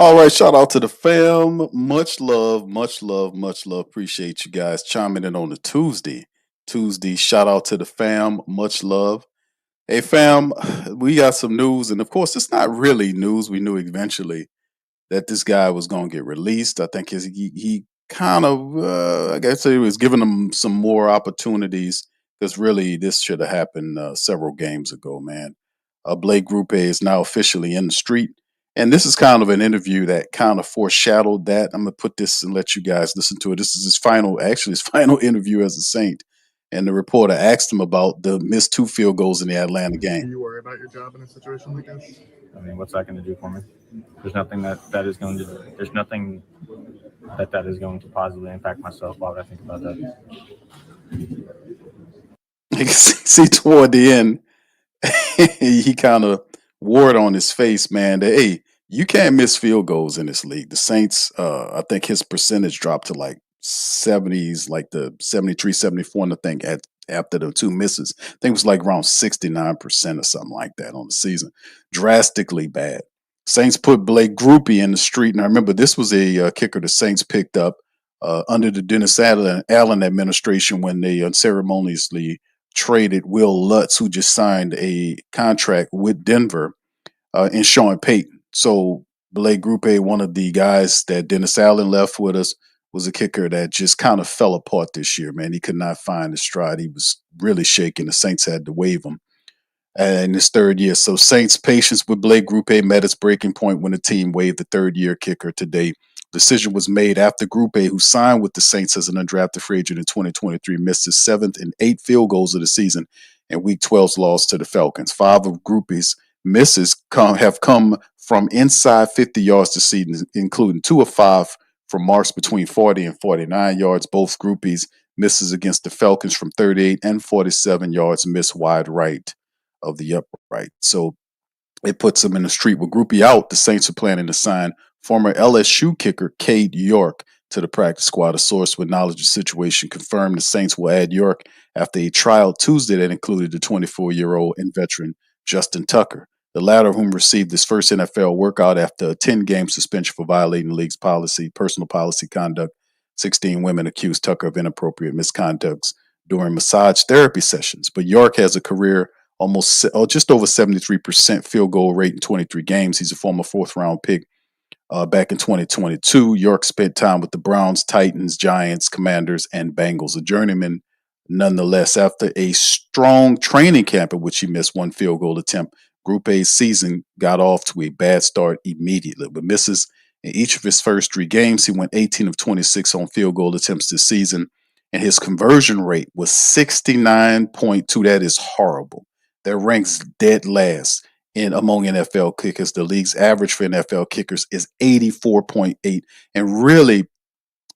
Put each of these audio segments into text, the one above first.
All right, shout out to the fam. Much love, much love, much love. Appreciate you guys chiming in on the Tuesday. Tuesday, shout out to the fam. Much love. Hey, fam, we got some news, and of course, it's not really news. We knew eventually that this guy was going to get released. I think he kind of, I guess, he was giving him some more opportunities because really this should have happened several games ago, man. Blake Grupe is now officially in the street. And this is kind of an interview that kind of foreshadowed that. I'm gonna put this and let you guys listen to it. This is his final, actually his final interview as a Saint. And the reporter asked him about the missed two field goals in the Atlanta Do game. you worry about your job in a situation like this? I mean, what's that going to do for me? There's nothing that is going to. There's nothing that is going to positively impact myself. Why would I think about that? You can see toward the end, he kind of wore it on his face, man, that hey, you can't miss field goals in this league. The Saints, I think his percentage dropped to like 70s, like the 73, 74, and I think after the two misses. I think it was like around 69% or something like that on the season. Drastically bad. Saints put Blake Grupe in the street, and I remember this was a kicker the Saints picked up under the Dennis Allen administration when they unceremoniously traded Will Lutz, who just signed a contract with Denver, and Sean Payton. So Blake Grupe, one of the guys that Dennis Allen left with us, was a kicker that just kind of fell apart this year, man. He could not find his stride. He was really shaking. The Saints had to waive him in his third year. So Saints' patience with Blake Grupe met its breaking point when the team waived the third-year kicker today. Decision was made after Grupe, who signed with the Saints as an undrafted free agent in 2023, missed his seventh and eighth field goals of the season and Week 12's loss to the Falcons. Five of Grupe's misses have come from inside 50 yards this season, including 2 of 5 from marks between 40 and 49 yards. Both Grupe's misses against the Falcons from 38 and 47 yards missed wide right of the upright. So it puts him in the street. With Grupe out, the Saints are planning to sign former LSU kicker Cade York to the practice squad. A source with knowledge of the situation confirmed the Saints will add York after a trial Tuesday that included the 24-year-old and veteran Justin Tucker, the latter of whom received his first NFL workout after a 10-game suspension for violating the league's personal policy conduct. 16 women accused Tucker of inappropriate misconducts during massage therapy sessions. But York has a career just over 73% field goal rate in 23 games. He's a former fourth-round pick back in 2022. York spent time with the Browns, Titans, Giants, Commanders, and Bengals. A journeyman, nonetheless. After a strong training camp in which he missed one field goal attempt, Grupe's season got off to a bad start immediately. With misses in each of his first 3 games, he went 18 of 26 on field goal attempts this season, and his conversion rate was 69.2. That is horrible. That ranks dead last among NFL kickers. The league's average for NFL kickers is 84.8. And really,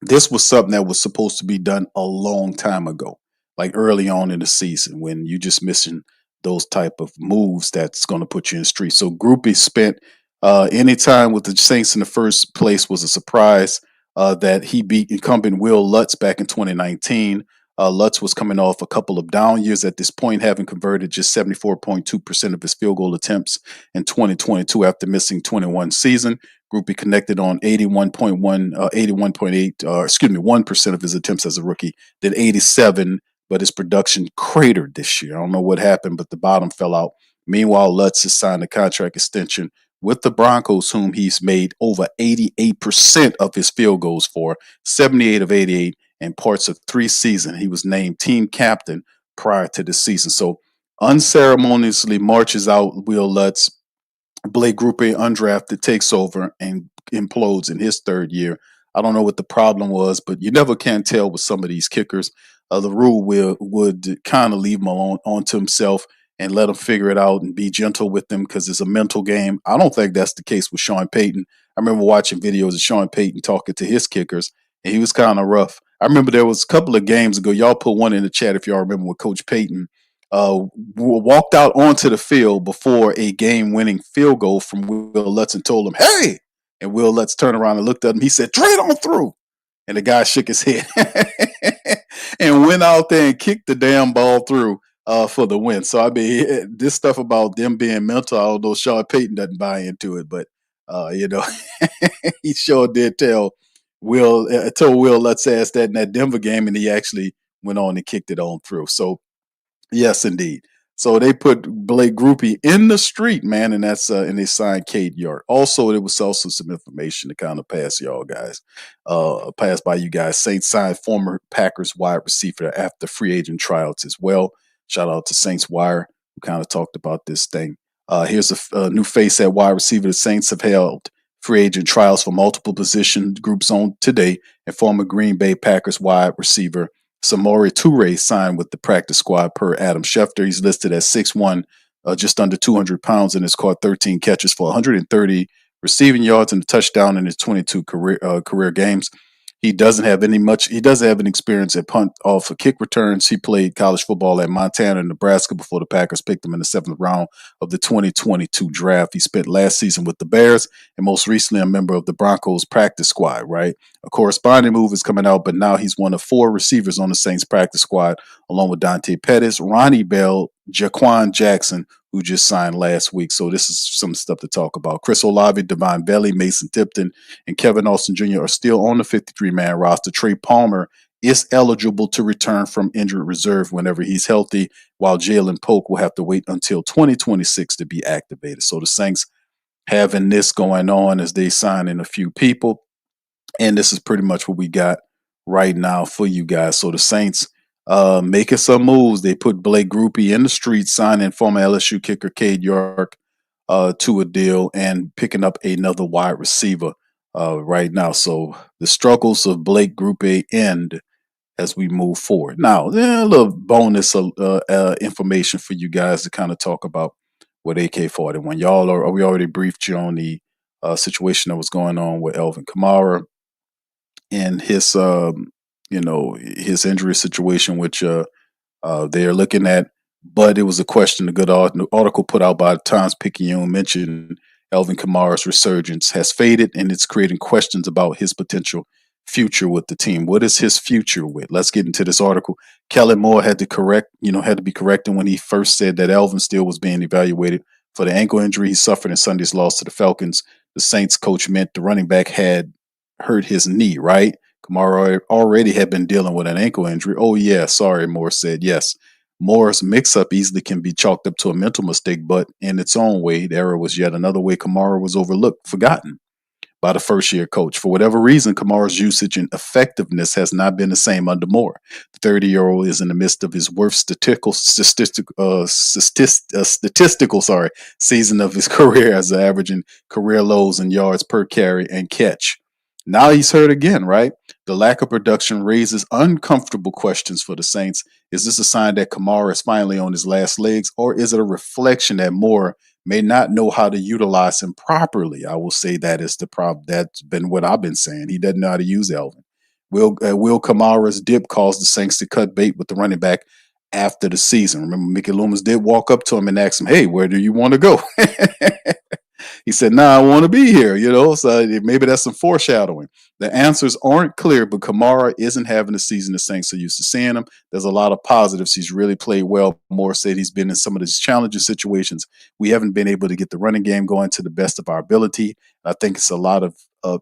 this was something that was supposed to be done a long time ago, like early on in the season when you just missing those type of moves that's going to put you in the street. So Grupe spent any time with the Saints in the first place was a surprise that he beat incumbent Will Lutz back in 2019. Lutz was coming off a couple of down years at this point, having converted just 74.2% of his field goal attempts in 2022 after missing 21 season. Grupe connected on 1% of his attempts as a rookie, did 87, but his production cratered this year. I don't know what happened, but the bottom fell out. Meanwhile, Lutz has signed a contract extension with the Broncos, whom he's made over 88% of his field goals for, 78 of 88, in parts of 3 seasons. He was named team captain prior to the season. So unceremoniously marches out Will Lutz. Blake Grupe, undrafted, takes over and implodes in his third year. I don't know what the problem was, but you never can tell with some of these kickers. The rule would kind of leave him on to himself and let him figure it out and be gentle with them because it's a mental game. I don't think that's the case with Sean Payton. I remember watching videos of Sean Payton talking to his kickers, and he was kind of rough. I remember there was a couple of games ago. Y'all put one in the chat if y'all remember when Coach Payton walked out onto the field before a game-winning field goal from Will Lutz and told him, "Hey!" And Will Lutz turned around and looked at him. He said, "Trade on through." And the guy shook his head and went out there and kicked the damn ball through for the win. So, I mean, this stuff about them being mental, although Sean Payton doesn't buy into it, but You know, he sure did tell Will, told Will, let's ask that in that Denver game, and he actually went on and kicked it on through. So yes, indeed. So they put Blake Grupe in the street, man, and that's and they signed Cade York. Also, there was also some information to kind of pass y'all guys, pass by you guys. Saints signed former Packers wide receiver after free agent tryouts as well. Shout out to Saints Wire, who kind of talked about this thing. Here's a new face at wide receiver. The Saints have held free agent trials for multiple position groups on today, and former Green Bay Packers wide receiver Samori Toure signed with the practice squad per Adam Schefter. He's listed as 6'1", just under 200 pounds, and has caught 13 catches for 130 receiving yards and a touchdown in his 22 career games. He doesn't have He doesn't have any experience at punt off for kick returns. He played college football at Montana and Nebraska before the Packers picked him in the 7th round of the 2022 draft. He spent last season with the Bears and most recently a member of the Broncos practice squad, right? A corresponding move is coming out, but now he's one of 4 receivers on the Saints practice squad, along with Dante Pettis, Ronnie Bell, Jaquan Jackson, who just signed last week. So this is some stuff to talk about. Chris Olave, Devon Belly, Mason Tipton, and Kevin Austin Jr. are still on the 53-man roster. Trey Palmer is eligible to return from injured reserve whenever he's healthy, while Jalen Polk will have to wait until 2026 to be activated. So the Saints having this going on as they sign in a few people. And this is pretty much what we got right now for you guys. So the Saints making some moves. They put Blake Grupe in the street, signing former LSU kicker Cade York to a deal, and picking up another wide receiver right now. So the struggles of Blake Grupe end as we move forward. Now, a little bonus information for you guys to kind of talk about with AK-41. We already briefed you on the situation that was going on with Alvin Kamara and his his injury situation, which they are looking at. But it was a question. A good article put out by the Times-Picayune mentioned Alvin Kamara's resurgence has faded, and it's creating questions about his potential future with the team. What is his future with? Let's get into this article. Kellen Moore had to be corrected when he first said that Alvin still was being evaluated for the ankle injury he suffered in Sunday's loss to the Falcons. The Saints coach meant the running back had hurt his knee, right? Kamara already had been dealing with an ankle injury. Oh, yeah, sorry, Moore said. Yes. Moore's mix-up easily can be chalked up to a mental mistake, but in its own way, the error was yet another way Kamara was forgotten by the first-year coach. For whatever reason, Kamara's usage and effectiveness has not been the same under Moore. The 30-year-old is in the midst of his worst statistical season of his career, as averaging career lows in yards per carry and catch. Now he's hurt again, right? The lack of production raises uncomfortable questions for the Saints. Is this a sign that Kamara is finally on his last legs, or is it a reflection that Moore may not know how to utilize him properly? I will say that is the problem. That's been what I've been saying. He doesn't know how to use Alvin. Will Kamara's dip cause the Saints to cut bait with the running back after the season? Remember, Mickey Loomis did walk up to him and ask him, "Hey, where do you want to go?" He said, "Nah, I want to be here," so maybe that's some foreshadowing. The answers aren't clear, but Kamara isn't having the season the Saints are used to seeing him. There's a lot of positives. He's really played well. Moore said he's been in some of these challenging situations. We haven't been able to get the running game going to the best of our ability. I think it's a lot of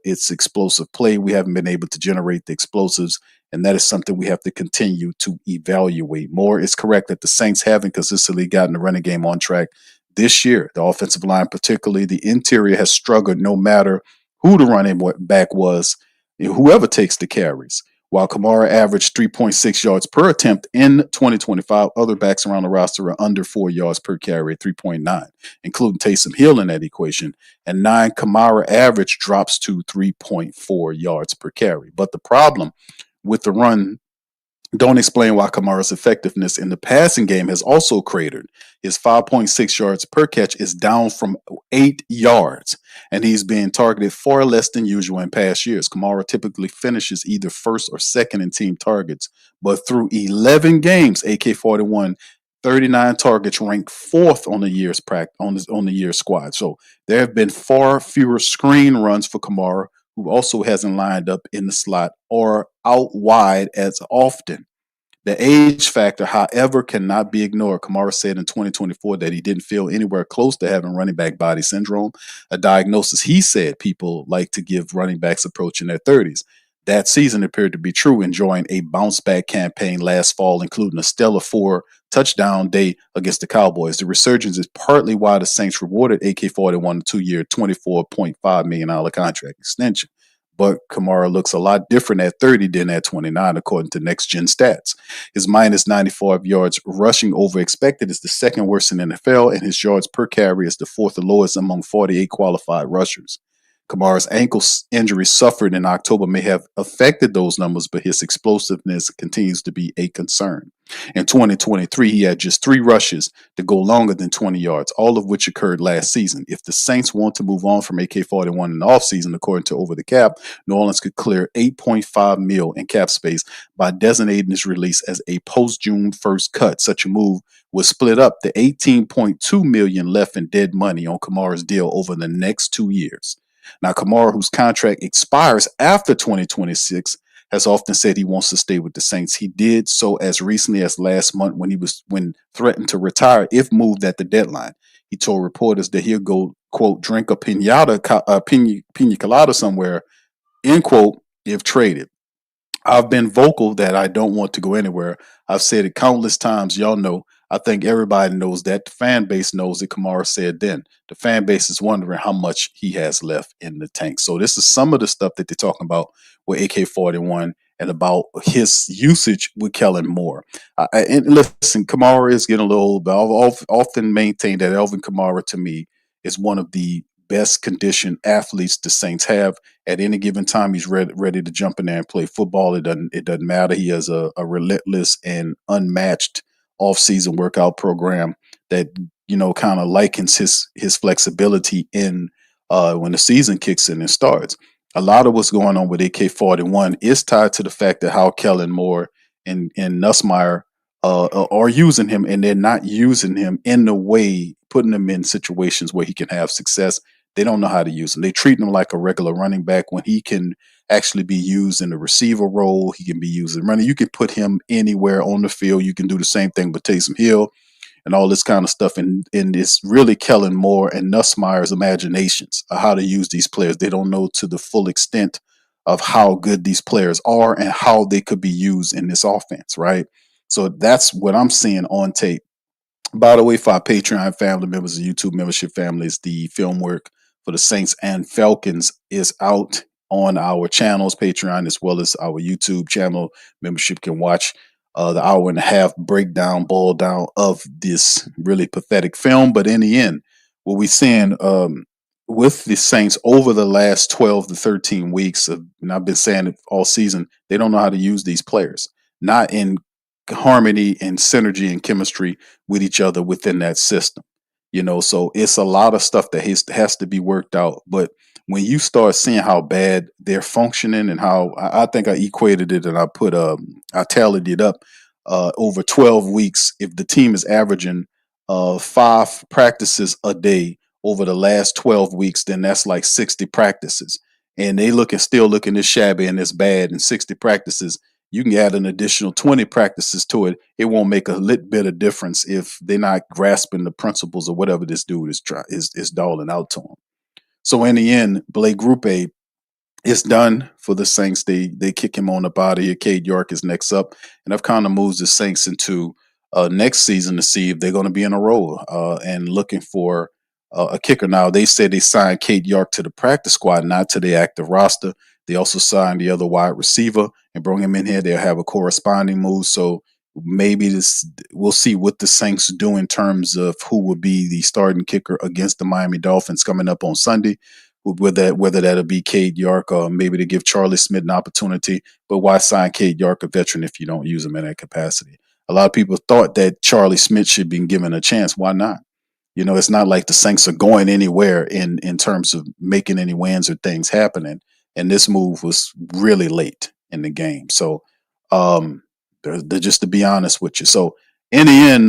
its explosive play. We haven't been able to generate the explosives, and that is something we have to continue to evaluate. Moore is correct that the Saints haven't consistently gotten the running game on track this year. The offensive line, particularly the interior, has struggled no matter who the running back was, whoever takes the carries. While Kamara averaged 3.6 yards per attempt in 2025, other backs around the roster are under 4 yards per carry at 3.9, including Taysom Hill in that equation. And 9 Kamara average drops to 3.4 yards per carry. But the problem with the run don't explain why Kamara's effectiveness in the passing game has also cratered. His 5.6 yards per catch is down from 8 yards, and he's being targeted far less than usual in past years. Kamara typically finishes either first or second in team targets, but through 11 games, AK-41, 39 targets, ranked fourth on the year's on the year's squad. So there have been far fewer screen runs for Kamara, who also hasn't lined up in the slot or out wide as often. The age factor, however, cannot be ignored. Kamara said in 2024 that he didn't feel anywhere close to having running back body syndrome, a diagnosis he said people like to give running backs approaching their 30s. That season appeared to be true, enjoying a bounce back campaign last fall, including a stellar 4-touchdown day against the Cowboys. The resurgence is partly why the Saints rewarded AK-41 a 2-year, $24.5 million contract extension. But Kamara looks a lot different at 30 than at 29, according to Next Gen Stats. His minus 95 yards rushing over expected is the second worst in the NFL, and his yards per carry is the fourth lowest among 48 qualified rushers. Kamara's ankle injury suffered in October may have affected those numbers, but his explosiveness continues to be a concern. In 2023, he had just 3 rushes to go longer than 20 yards, all of which occurred last season. If the Saints want to move on from AK-41 in the offseason, according to Over the Cap, New Orleans could clear $8.5 million in cap space by designating his release as a post-June 1st cut. Such a move would split up the $18.2 million left in dead money on Kamara's deal over the next 2 years. Now, Kamara, whose contract expires after 2026, has often said he wants to stay with the Saints. He did so as recently as last month when threatened to retire if moved at the deadline. He told reporters that he'll go, quote, drink a pina colada somewhere, end quote, if traded. I've been vocal that I don't want to go anywhere. I've said it countless times. Y'all know. I think everybody knows that. The fan base knows that. Kamara said then. The fan base is wondering how much he has left in the tank. So this is some of the stuff that they're talking about with AK-41 and about his usage with Kellen Moore. And listen, Kamara is getting a little old, but I've often maintained that Alvin Kamara, to me, is one of the best conditioned athletes the Saints have. At any given time, he's ready to jump in there and play football. It doesn't matter. He has a relentless and unmatched off-season workout program that kind of likens his flexibility in when the season kicks in and starts. A lot of what's going on with AK-41 is tied to the fact that how Kellen Moore and Nussmeier are using him, and they're not using him in the way, putting him in situations where he can have success. They don't know how to use him. They treat him like a regular running back when he can actually be used in the receiver role. He can be used in running. You can put him anywhere on the field. You can do the same thing with Taysom Hill and all this kind of stuff. And it's really Kellen Moore and Nussmeier's imaginations of how to use these players. They don't know to the full extent of how good these players are and how they could be used in this offense, right? So that's what I'm seeing on tape. By the way, for our Patreon family members and YouTube membership families, the film work for the Saints and Falcons is out on our channels, Patreon, as well as our YouTube channel. Membership can watch the hour and a half breakdown, boil down of this really pathetic film. But in the end, what we're seeing with the Saints over the last 12 to 13 weeks, and I've been saying it all season, they don't know how to use these players, not in harmony and synergy and chemistry with each other within that system. So it's a lot of stuff that has to be worked out. But when you start seeing how bad they're functioning and how I think I equated it and I tallied it up over 12 weeks, if the team is averaging 5 practices a day over the last 12 weeks, then that's like 60 practices. And they still looking this shabby and this bad in 60 practices. You can add an additional 20 practices to it. It won't make a little bit of difference if they're not grasping the principles of whatever this dude is doling out to them. So in the end, Blake Grupe is done for the Saints. They kick him on the body. Cade York is next up, and I've kind of moved the Saints into next season to see if they're going to be in a row and looking for a kicker. Now they said they signed Cade York to the practice squad, not to the active roster. They also signed the other wide receiver and bring him in here. They'll have a corresponding move. So maybe we'll see what the Saints do in terms of who will be the starting kicker against the Miami Dolphins coming up on Sunday. Whether that'll be Cade York or maybe to give Charlie Smith an opportunity. But why sign Cade York, a veteran, if you don't use him in that capacity? A lot of people thought that Charlie Smith should be given a chance. Why not? It's not like the Saints are going anywhere in terms of making any wins or things happening. And this move was really late in the game. So just to be honest with you. So in the end,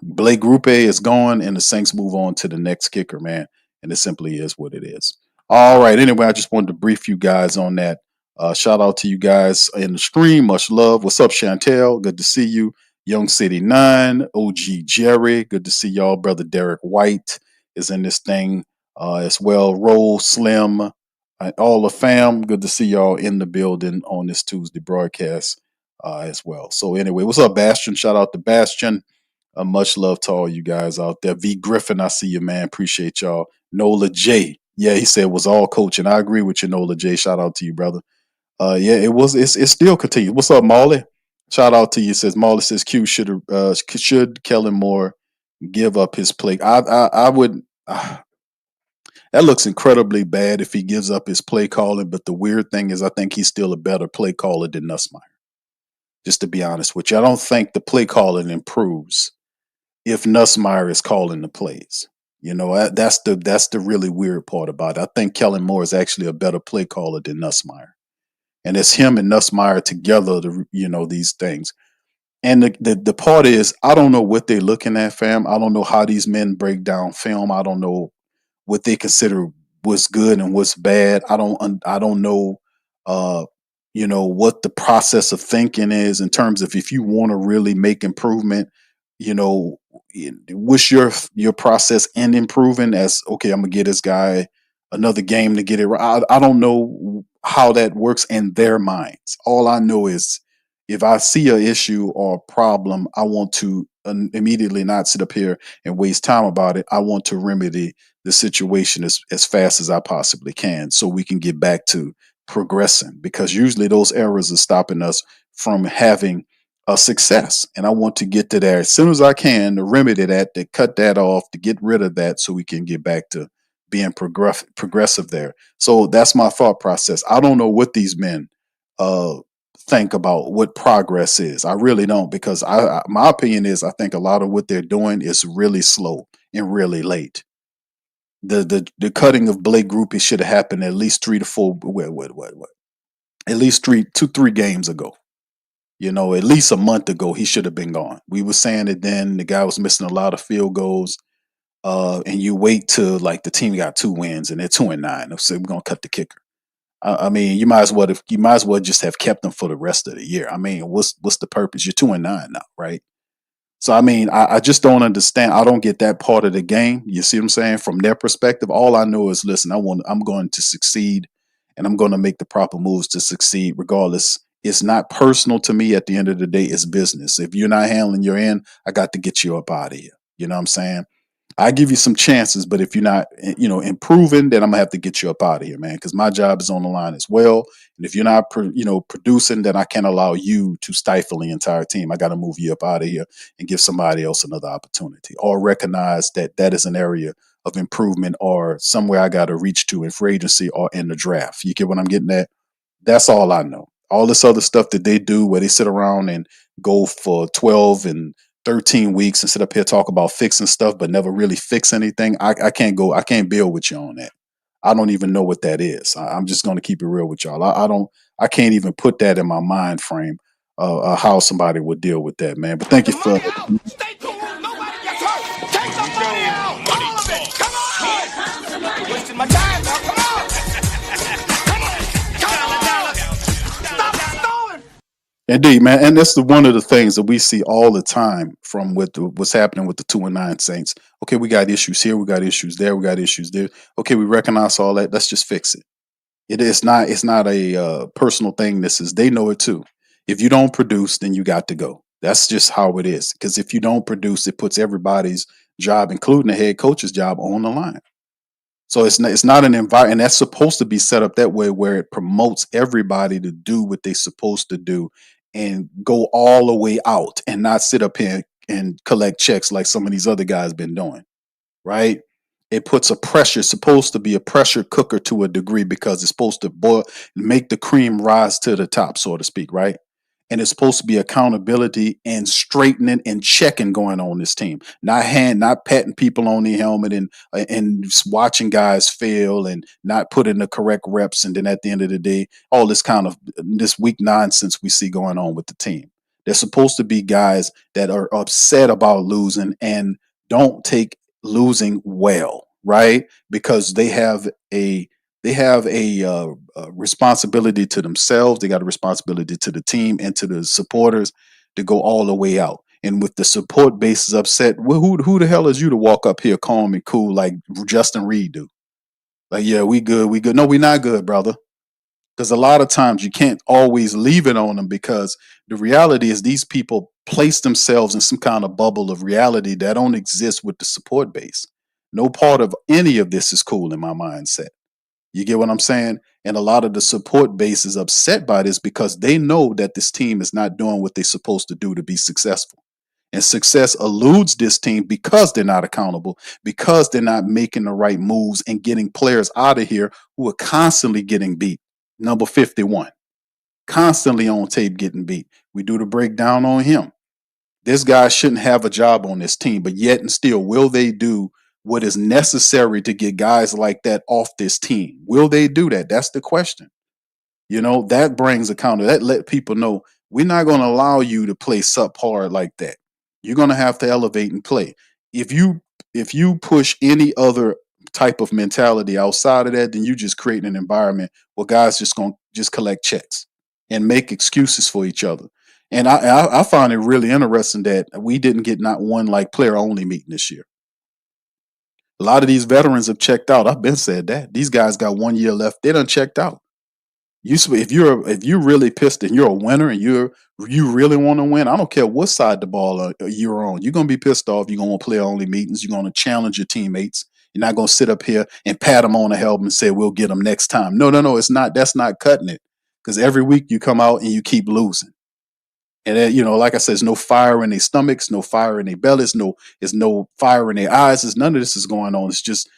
Blake Grupe is gone and the Saints move on to the next kicker, man. And it simply is what it is. All right. Anyway, I just wanted to brief you guys on that. Shout out to you guys in the stream. Much love. What's up, Chantel? Good to see you. Young City 9, OG Jerry. Good to see y'all. Brother Derek White is in this thing as well. Roll Slim, all the fam. Good to see y'all in the building on this Tuesday broadcast as well. So anyway, what's up, Bastion? Shout out to Bastion. Much love to all you guys out there. V Griffin, I see you, man. Appreciate y'all. Nola J. Yeah, he said was all coaching. I agree with you, Nola J. Shout out to you, brother. Yeah, it was. It still continues. What's up, Molly? Shout out to you. Says Molly says Q should Kellen Moore give up his play. I would. That looks incredibly bad if he gives up his play calling. But the weird thing is, I think he's still a better play caller than Nussmeier. Just to be honest with you, I don't think the play calling improves if Nussmeier is calling the plays. You know, that's the really weird part about it. I think Kellen Moore is actually a better play caller than Nussmeier. And it's him and Nussmeier together to, these things. And the part is, I don't know what they're looking at, fam. I don't know how these men break down film. I don't know what they consider what's good and what's bad. I don't know, what the process of thinking is in terms of if you want to really make improvement, you know, what's your process in improving as, okay, I'm gonna get this guy another game to get it right. I don't know how that works in their minds. All I know is if I see an issue or a problem, I want to immediately not sit up here and waste time about it. I want to remedy the situation as fast as I possibly can so we can get back to progressing, because usually those errors are stopping us from having a success. And I want to get to there as soon as I can to remedy that, to cut that off, to get rid of that so we can get back to being progressive there. So that's my thought process. I don't know what these men think about what progress is. I really don't, because my opinion is I think a lot of what they're doing is really slow and really late. The cutting of Blake Grupe should have happened at least 3 to 4 what at least 3 games ago. At least a month ago he should have been gone. We were saying it then. The guy was missing a lot of field goals. And you wait till like the team got 2 wins and they're 2-9. So we're gonna cut the kicker. I mean, you might as well just have kept them for the rest of the year. I mean, what's the purpose? You're 2-9 now, right? So I mean, I just don't understand. I don't get that part of the game. You see what I'm saying? From their perspective, all I know is, listen, I'm going to succeed, and I'm going to make the proper moves to succeed, regardless. It's not personal to me. At the end of the day, it's business. If you're not handling your end, I got to get you up out of here. You know what I'm saying? I give you some chances, but if you're not, improving, then I'm gonna have to get you up out of here, man, because my job is on the line as well. And if you're not, producing, then I can't allow you to stifle the entire team. I got to move you up out of here and give somebody else another opportunity, or recognize that that is an area of improvement or somewhere I got to reach to in free agency or in the draft. You get what I'm getting at? That's all I know. All this other stuff that they do where they sit around and go for 12 and 13 weeks and sit up here talk about fixing stuff but never really fix anything. I can't build with you on that. I don't even know what that is. I'm just going to keep it real with y'all. I can't even put that in my mind frame how somebody would deal with that, man. But thank you for Stay cool. Nobody gets hurt. Take the money out. All of it. Come on. Wasting my time now. Come on. Stop stalling. Indeed, man, and that's one of the things that we see all the time from what's happening with the 2-9 Saints. Okay, we got issues here, we got issues there, we got issues there. Okay, we recognize all that. Let's just fix it. It is not. It's not a personal thing. They know it too. If you don't produce, then you got to go. That's just how it is. Because if you don't produce, it puts everybody's job, including the head coach's job, on the line. So it's not an environment that's supposed to be set up that way where it promotes everybody to do what they're supposed to do and go all the way out and not sit up here and collect checks like some of these other guys been doing, right? It puts a pressure, supposed to be a pressure cooker to a degree, because it's supposed to boil, make the cream rise to the top, so to speak, right? And it's supposed to be accountability and straightening and checking going on this team, not patting people on the helmet and just watching guys fail and not putting the correct reps, and then at the end of the day, all this kind of this weak nonsense we see going on with the team. There's supposed to be guys that are upset about losing and don't take losing well, right? Because they have They have a responsibility to themselves. They got a responsibility to the team and to the supporters to go all the way out. And with the support base is upset, well, who the hell is you to walk up here calm and cool like Justin Reed do? Like, yeah, we good, we good. No, we not good, brother. Because a lot of times you can't always leave it on them, because the reality is these people place themselves in some kind of bubble of reality that don't exist with the support base. No part of any of this is cool in my mindset. You get what I'm saying? And a lot of the support base is upset by this because they know that this team is not doing what they're supposed to do to be successful. And success eludes this team because they're not accountable, because they're not making the right moves and getting players out of here who are constantly getting beat. Number 51, constantly on tape getting beat. We do the breakdown on him. This guy shouldn't have a job on this team, but yet and still, will they do what is necessary to get guys like that off this team? Will they do that? That's the question. You know, that brings that let people know we're not going to allow you to play subpar like that. You're going to have to elevate and play. If you push any other type of mentality outside of that, then you just create an environment where guys just going to just collect checks and make excuses for each other. And I find it really interesting that we didn't get not one like player only meeting this year. A lot of these veterans have checked out. I've been said that these guys got 1 year left. They done checked out. If you're really pissed and you're a winner and you really want to win, I don't care what side the ball you're on. You're gonna be pissed off. You're gonna play only meetings. You're gonna challenge your teammates. You're not gonna sit up here and pat them on the helmet and say we'll get them next time. No. It's not. That's not cutting it. Because every week you come out and you keep losing. And then, like I said, there's no fire in their stomachs, no fire in their bellies, there's no fire in their eyes. There's none of this is going on. It's just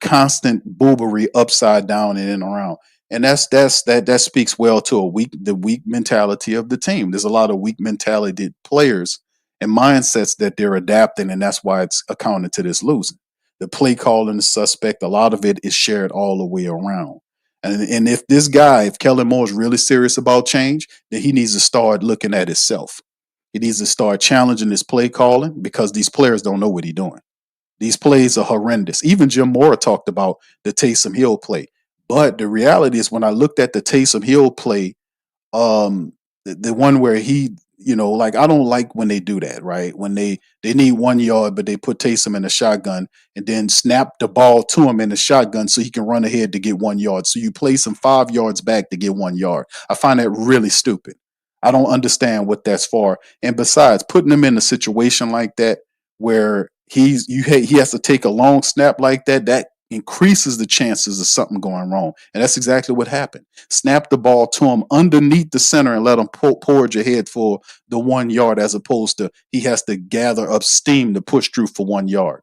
constant boobery upside down and in and around. And that speaks well to the weak mentality of the team. There's a lot of weak mentality players and mindsets that they're adapting, and that's why it's accounted to this losing. The play calling is suspect. A lot of it is shared all the way around. And if Kellen Moore is really serious about change, then he needs to start looking at himself. He needs to start challenging his play calling, because these players don't know what he's doing. These plays are horrendous. Even Jim Mora talked about the Taysom Hill play. But the reality is, when I looked at the Taysom Hill play, the one where he, like, I don't like when they do that, right? When they need 1 yard, but they put Taysom in a shotgun and then snap the ball to him in the shotgun so he can run ahead to get 1 yard. So you place him 5 yards back to get 1 yard. I find that really stupid. I don't understand what that's for. And besides, putting him in a situation like that where he has to take a long snap like that increases the chances of something going wrong. And that's exactly what happened. Snap the ball to him underneath the center and let him forge ahead for the 1 yard, as opposed to he has to gather up steam to push through for 1 yard.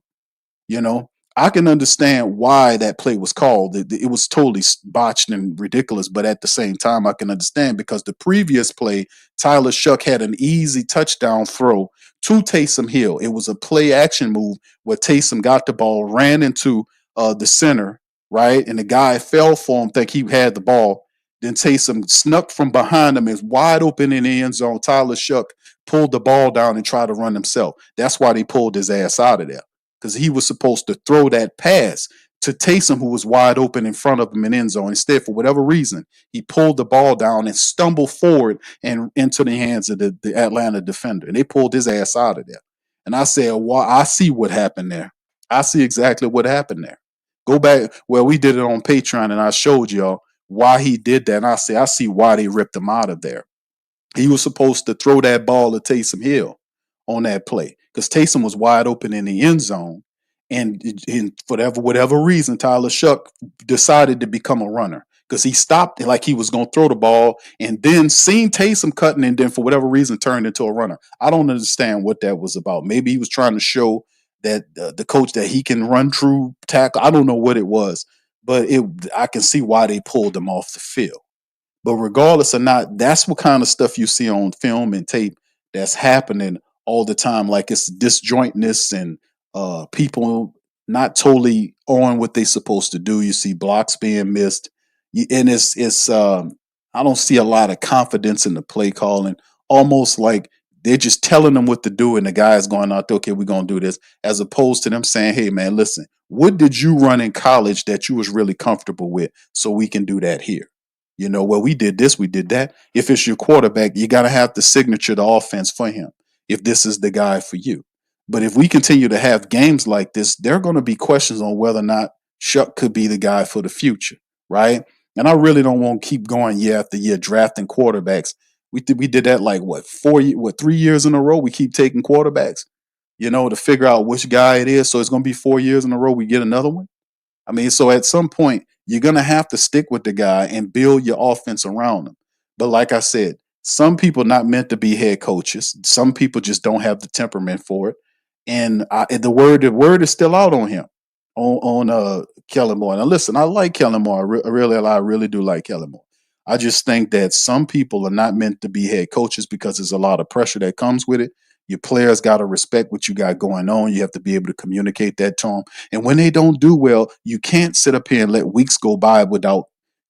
I can understand why that play was called. It was totally botched and ridiculous, but at the same time, I can understand, because the previous play, Tyler Shuck had an easy touchdown throw to Taysom Hill. It was a play action move where Taysom got the ball, ran into the center, right? And the guy fell for him, think he had the ball. Then Taysom snuck from behind him, is wide open in the end zone. Tyler Shuck pulled the ball down and tried to run himself. That's why they pulled his ass out of there, because he was supposed to throw that pass to Taysom, who was wide open in front of him in end zone. Instead, for whatever reason, he pulled the ball down and stumbled forward and into the hands of the Atlanta defender. And they pulled his ass out of there. And I said, well, I see what happened there. I see exactly what happened there. Go back. Well, we did it on Patreon, and I showed y'all why he did that. And I see why they ripped him out of there. He was supposed to throw that ball to Taysom Hill on that play, because Taysom was wide open in the end zone. And for whatever reason, Tyler Shuck decided to become a runner, because he stopped like he was going to throw the ball and then seen Taysom cutting, and then for whatever reason turned into a runner. I don't understand what that was about. Maybe he was trying to show that the coach that he can run through tackle. I don't know what it was, but I can see why they pulled him off the field. But regardless or not, that's what kind of stuff you see on film and tape that's happening all the time. Like, it's disjointness and people not totally on what they're supposed to do. You see blocks being missed, and it's I don't see a lot of confidence in the play calling. Almost like they're just telling them what to do, and the guy's going out there, okay, we're gonna do this, as opposed to them saying, hey man, listen, what did you run in college that you was really comfortable with, so we can do that here? Well, we did this, we did that. If it's your quarterback, you gotta have the signature, the offense for him, if this is the guy for you. But if we continue to have games like this, there are going to be questions on whether or not Shuck could be the guy for the future, right? And I really don't want to keep going year after year drafting quarterbacks. We did that like what 3 years in a row. We keep taking quarterbacks, to figure out which guy it is. So it's going to be 4 years in a row we get another one. I mean, so at some point, you're going to have to stick with the guy and build your offense around him. But like I said, some people not meant to be head coaches. Some people just don't have the temperament for it. And the word is still out on him, on Kellen Moore. Now, listen, I like Kellen Moore. I really do like Kellen Moore. I just think that some people are not meant to be head coaches because there's a lot of pressure that comes with it. Your players got to respect what you got going on. You have to be able to communicate that to them. And when they don't do well, you can't sit up here and let weeks go by without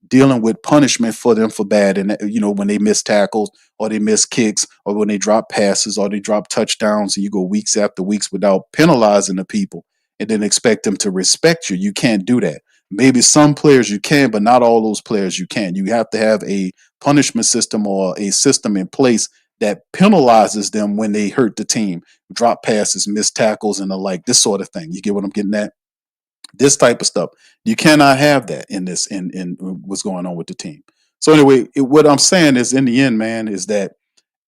dealing with punishment for them for bad. And when they miss tackles or they miss kicks or when they drop passes or they drop touchdowns, and you go weeks after weeks without penalizing the people and then expect them to respect you. You can't do that. Maybe some players you can, but not all those players you can. You have to have a punishment system or a system in place that penalizes them when they hurt the team, drop passes, miss tackles, and the like. This sort of thing. You get what I'm getting at? This type of stuff. You cannot have that in what's going on with the team. So anyway, what I'm saying is, in the end, man, is that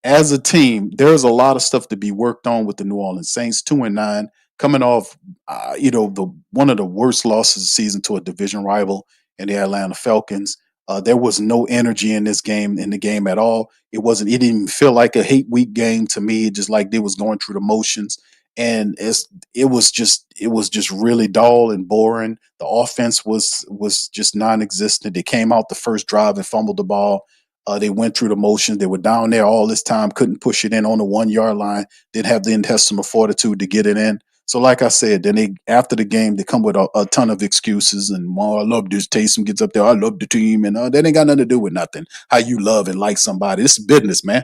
as a team, there's a lot of stuff to be worked on with the New Orleans Saints, 2-9, coming off, the one of the worst losses of the season to a division rival in the Atlanta Falcons. There was no energy in the game at all. It wasn't. It didn't even feel like a hate week game to me. Just like they was going through the motions, and it was just really dull and boring. The offense was just non-existent. They came out the first drive and fumbled the ball. They went through the motions. They were down there all this time, couldn't push it in on the 1 yard line. Didn't have the intestinal fortitude to get it in. So, like I said, then after the game, they come with a ton of excuses. And I love this. Taysom gets up there. I love the team, and that ain't got nothing to do with nothing. How you love and like somebody. This is business, man.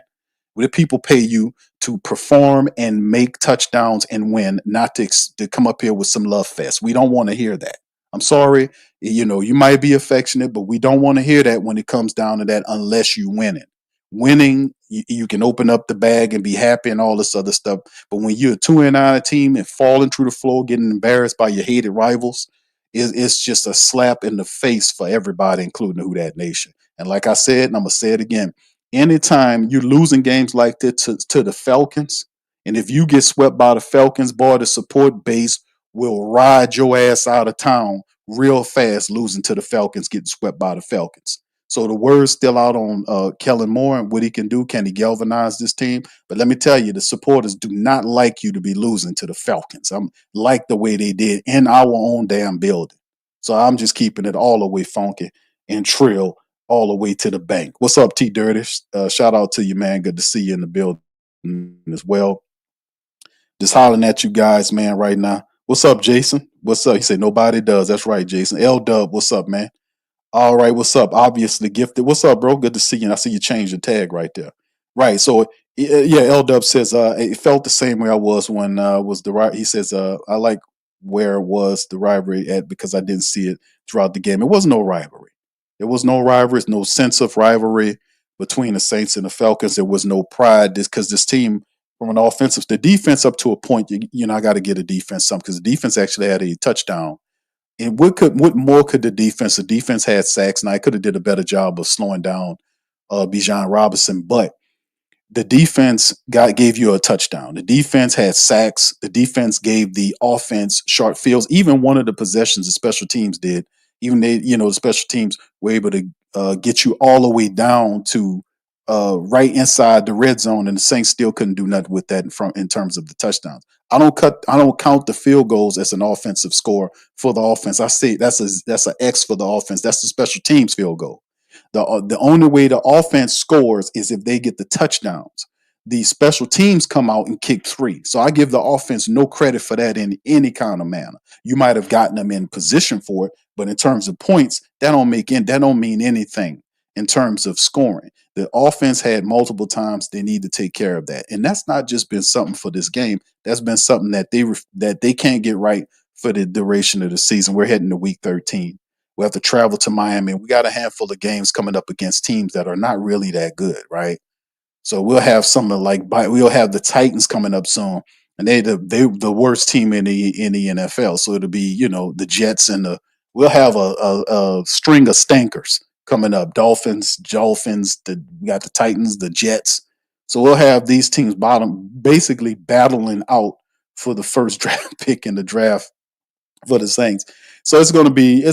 Where people pay you to perform and make touchdowns and win, not to come up here with some love fest. We don't want to hear that. I'm sorry. You might be affectionate, but we don't want to hear that when it comes down to that unless you win it. Winning, you can open up the bag and be happy and all this other stuff. But when you're a 2-9 team and falling through the floor, getting embarrassed by your hated rivals, it's just a slap in the face for everybody, including the Who Dat Nation. And like I said, and I'm going to say it again, anytime you're losing games like this to the Falcons, and if you get swept by the Falcons, boy, the support base will ride your ass out of town real fast, losing to the Falcons, getting swept by the Falcons. So the word's still out on Kellen Moore and what he can do. Can he galvanize this team? But let me tell you, the supporters do not like you to be losing to the Falcons. I'm like the way they did in our own damn building. So I'm just keeping it all the way funky and trill all the way to the bank. What's up, T Dirty? Shout out to you, man. Good to see you in the building as well. Just hollering at you guys, man, right now. What's up, Jason? What's up? He said nobody does. That's right, Jason. L Dub, what's up, man? All right, what's up? Obviously gifted. What's up, bro? Good to see you. And I see you change the tag right there. Right. So yeah, L Dub says it felt the same way I was when was the right. He says I like where was the rivalry at because I didn't see it throughout the game. It was no rivalry. There was no rivalry. No sense of rivalry between the Saints and the Falcons. There was no pride because this team, from an offensive, the defense up to a point, I got to get a defense something because the defense actually had a touchdown. And what more could the defense? The defense had sacks, and I could have did a better job of slowing down Bijan Robinson, but the defense gave you a touchdown. The defense had sacks. The defense gave the offense short fields. Even one of the possessions the special teams did. Even the special teams were able to get you all the way down to right inside the red zone, and the Saints still couldn't do nothing with that in terms of the touchdowns. I don't count the field goals as an offensive score for the offense. I say that's an X for the offense. That's the special teams field goal. The only way the offense scores is if they get the touchdowns. The special teams come out and kick 3. So I give the offense no credit for that in any kind of manner. You might have gotten them in position for it, but in terms of points, that don't mean anything. in terms of scoring. The offense had multiple times they need to take care of that, and that's not just been something for this game. That's been something that they can't get right for the duration of the season. We're heading to week 13. We have to travel to Miami. We got a handful of games coming up against teams that are not really that good, right? So we'll have something like we'll have the Titans coming up soon, and they the worst team in the NFL. So it'll be the Jets and the we'll have a string of stinkers coming up. Dolphins. We got the Titans, the Jets. So we'll have these teams basically battling out for the first draft pick in the draft for the Saints. So it's going to be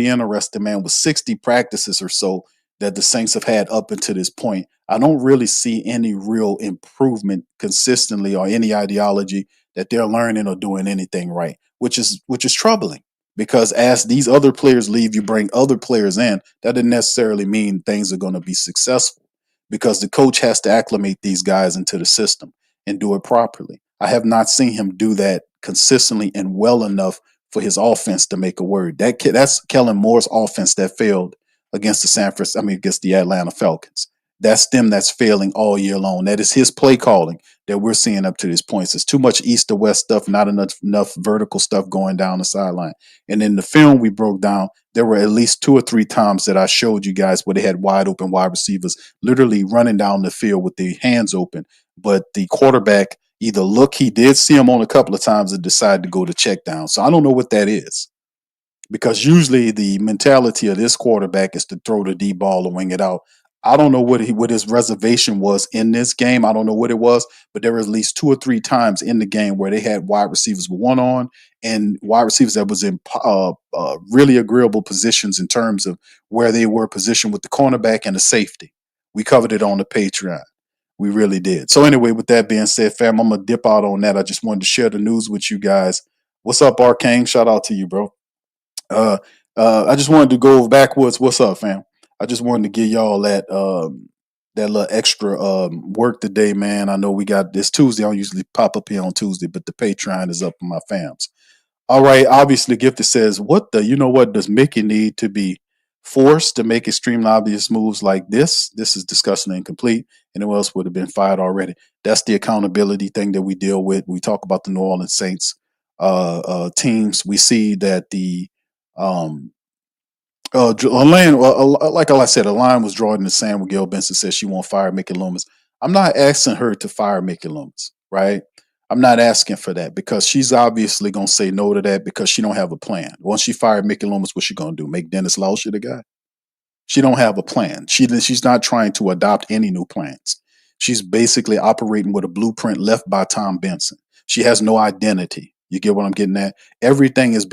interesting, man. With 60 practices or so that the Saints have had up until this point, I don't really see any real improvement consistently or any ideology that they're learning or doing anything right, which is troubling because as these other players leave, you bring other players in. That doesn't necessarily mean things are going to be successful because the coach has to acclimate these guys into the system and do it properly. I have not seen him do that consistently and well enough for his offense to make a word. That's Kellen Moore's offense that failed against against the Atlanta Falcons. That's them that's failing all year long. That is his play calling that we're seeing up to this point. So it's too much east to west stuff, not enough vertical stuff going down the sideline. And in the film we broke down, there were at least 2 or 3 times that I showed you guys where they had wide open wide receivers literally running down the field with their hands open. But the quarterback he did see him on a couple of times and decided to go to check down. So I don't know what that is because usually the mentality of this quarterback is to throw the deep ball and wing it out. I don't know what his reservation was in this game. I don't know what it was, but there were at least 2 or 3 times in the game where they had wide receivers with one on and wide receivers that was in really agreeable positions in terms of where they were positioned with the cornerback and the safety. We covered it on the Patreon. We really did. So anyway, with that being said, fam, I'm gonna dip out on that. I just wanted to share the news with you guys. What's up, Arcane? Shout out to you, bro. Uh, I just wanted to go backwards. What's up, fam? I just wanted to give y'all that little extra work today, man. I know we got this Tuesday. I don't usually pop up here on Tuesday, but the Patreon is up for my fams. All right, obviously, Gifted says, what does Mickey need to be forced to make extremely obvious moves like this? This is disgusting and incomplete. Anyone else would have been fired already. That's the accountability thing that we deal with. We talk about the New Orleans Saints teams. We see that the um, like I said, a line was drawn in the sand when Gail Benson said she won't fire Mickey Loomis. I'm not asking her to fire Mickey Loomis, right? I'm not asking for that because she's obviously gonna say no to that because she don't have a plan. Once she fired Mickey Loomis, what's she gonna do? Make Dennis Lauscher the guy? She don't have a plan. She's not trying to adopt any new plans. She's basically operating with a blueprint left by Tom Benson. She has no identity. You get what I'm getting at? Everything is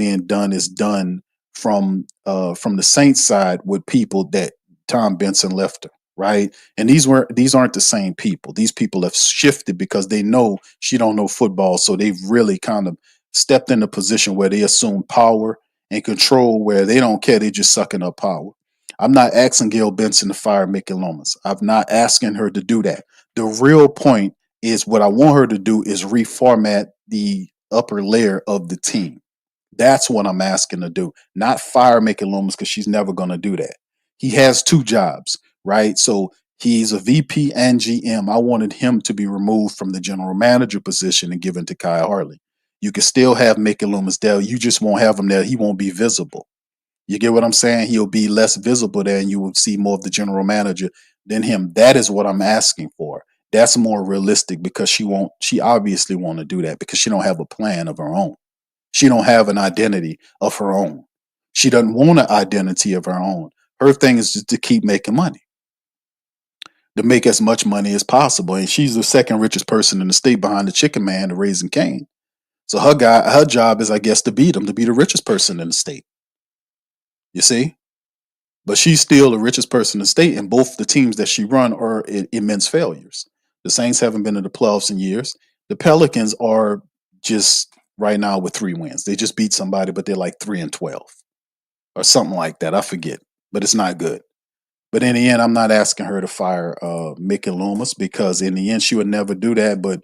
done from the Saints side with people that Tom Benson left her, right? And these aren't the same people. These people have shifted because they know she don't know football, so they've really kind of stepped in a position where they assume power and control where they don't care, they just sucking up power. I'm not asking Gail Benson to fire Mickey Loomis. I'm not asking her to do that. The real point is what I want her to do is reformat the upper layer of the team. That's what I'm asking to do, not fire Mickey Loomis because she's never going to do that. He has 2 jobs, right? So he's a VP and GM. I wanted him to be removed from the general manager position and given to Kyle Hartley. You can still have Mickey Loomis there. You just won't have him there. He won't be visible. You get what I'm saying? He'll be less visible there and you will see more of the general manager than him. That is what I'm asking for. That's more realistic because she obviously want to do that because she don't have a plan of her own. She don't have an identity of her own. She doesn't want an identity of her own. Her thing is just to keep making money, to make as much money as possible. And she's the second richest person in the state behind the Chicken Man and Raising Cane. So her job is, I guess, to beat him, to be the richest person in the state. You see? But she's still the richest person in the state, and both the teams that she run are immense failures. The Saints haven't been in the playoffs in years. The Pelicans are just right now with 3 wins. They just beat somebody, but they're like 3-12 or something like that. I forget, but it's not good. But in the end, I'm not asking her to fire Mickey Loomis because in the end, she would never do that. But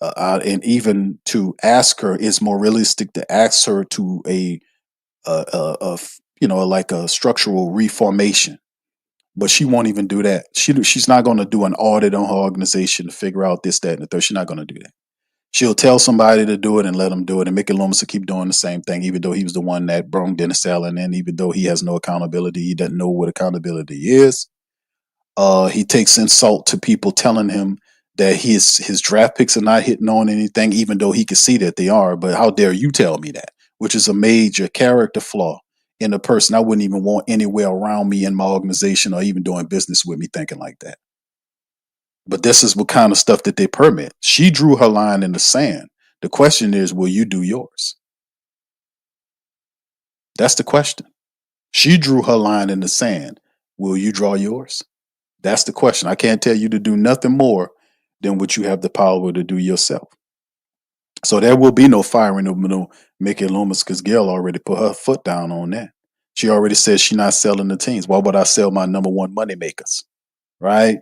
and even to ask her, it's more realistic to ask her to like a structural reformation But she won't even do that. She's not going to do an audit on her organization to figure out this, that, and the third. She's not going to do that. She'll tell somebody to do it and let them do it. And Mickey Loomis will keep doing the same thing, even though he was the one that brung Dennis Allen in, even though he has no accountability. He doesn't know what accountability is. He takes insult to people telling him that his draft picks are not hitting on anything, even though he can see that they are. But how dare you tell me that? Which is a major character flaw in a person I wouldn't even want anywhere around me in my organization or even doing business with me thinking like that. But this is what kind of stuff that they permit. She drew her line in the sand. The question is, will you do yours? That's the question. She drew her line in the sand. Will you draw yours? That's the question. I can't tell you to do nothing more than what you have the power to do yourself. So there will be no firing of Mickey Loomis because Gail already put her foot down on that. She already said she's not selling the teams. Why would I sell my number one money makers? Right?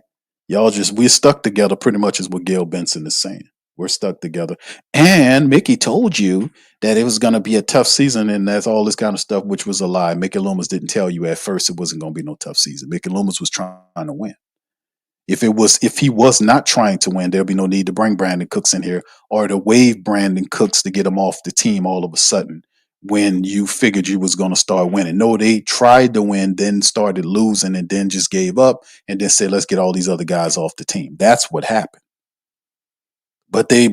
We're stuck together pretty much is what Gail Benson is saying. We're stuck together. And Mickey told you that it was going to be a tough season and that's all this kind of stuff, which was a lie. Mickey Loomis didn't tell you at first it wasn't going to be no tough season. Mickey Loomis was trying to win. If he was not trying to win, there'll be no need to bring Brandon Cooks in here or to waive Brandon Cooks to get him off the team all of a sudden when you figured you was going to start winning. No, they tried to win, then started losing and then just gave up and then said, let's get all these other guys off the team. That's what happened. But they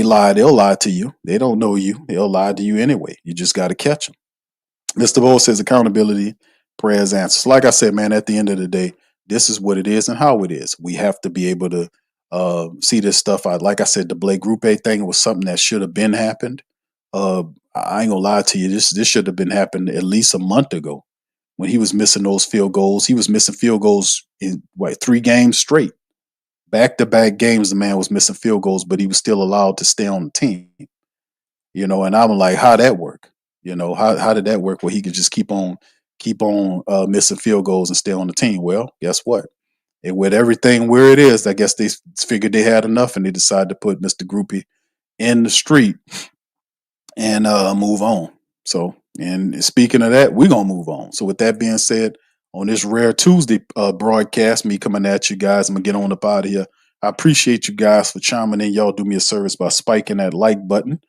lie. They'll lie to you. They don't know you. They'll lie to you anyway. You just got to catch them. Mr. Bo says accountability, prayers, answers. Like I said, man, at the end of the day, this is what it is and how it is. We have to be able to see this stuff out. Like I said, the Blake Grupe thing was something that should have been happened. I ain't gonna lie to you. This should have been happened at least a month ago when he was missing those field goals. He was missing field goals in 3 games straight. Back-to-back games, the man was missing field goals, but he was still allowed to stay on the team. And I'm like, how'd that work? How did that work where he could just keep on missing field goals and stay on the team? Well, guess what? And with everything where it is, I guess they figured they had enough and they decided to put Mr. Grupe in the street and move on. So, and speaking of that, we're going to move on. So with that being said, on this Rare Tuesday broadcast, me coming at you guys, I'm going to get on up out of here. I appreciate you guys for chiming in. Y'all do me a service by spiking that like button.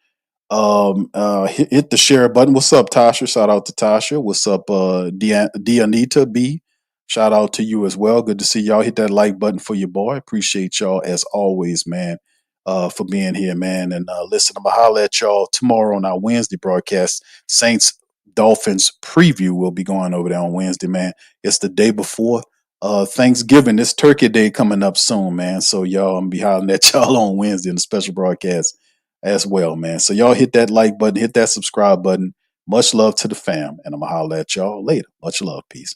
Hit the share button. What's up, Tasha? Shout out to Tasha. What's up, Dianita B? Shout out to you as well. Good to see y'all. Hit that like button for your boy. Appreciate y'all as always, man, for being here, man. And listen, I'm gonna holler at y'all tomorrow on our Wednesday broadcast. Saints Dolphins preview will be going over there on Wednesday, man. It's the day before Thanksgiving. It's Turkey Day coming up soon, man. So y'all, I'm gonna be hollering at y'all on Wednesday in a special broadcast as well, man. So y'all hit that like button, hit that subscribe button. Much love to the fam, and I'm gonna holler at y'all later. Much love, peace.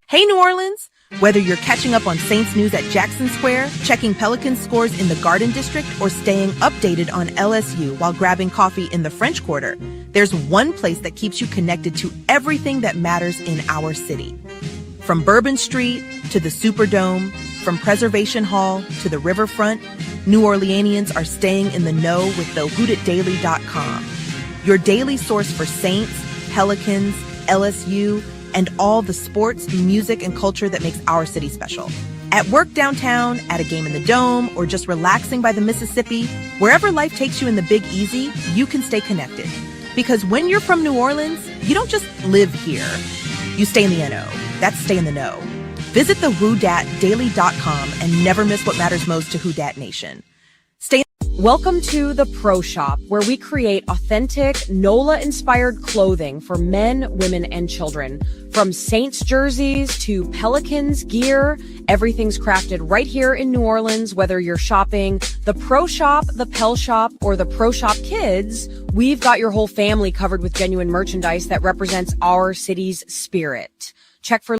Hey, New Orleans! Whether you're catching up on Saints news at Jackson Square, checking Pelicans scores in the Garden District, or staying updated on LSU while grabbing coffee in the French Quarter, there's one place that keeps you connected to everything that matters in our city. From Bourbon Street to the Superdome, from Preservation Hall to the Riverfront, New Orleanians are staying in the know with the WhoDatDaily.com. Your daily source for Saints, Pelicans, LSU, and all the sports, music, and culture that makes our city special. At work downtown, at a game in the Dome, or just relaxing by the Mississippi, wherever life takes you in the Big Easy, you can stay connected. Because when you're from New Orleans, you don't just live here. You stay in the NO. That's stay in the know. Visit the WhoDatDaily.com and never miss what matters most to Who Dat Nation. Welcome to the Pro Shop, where we create authentic NOLA-inspired clothing for men, women, and children. From Saints jerseys to Pelicans gear, everything's crafted right here in New Orleans. Whether you're shopping the Pro Shop, the Pel Shop, or the Pro Shop Kids, we've got your whole family covered with genuine merchandise that represents our city's spirit. Check for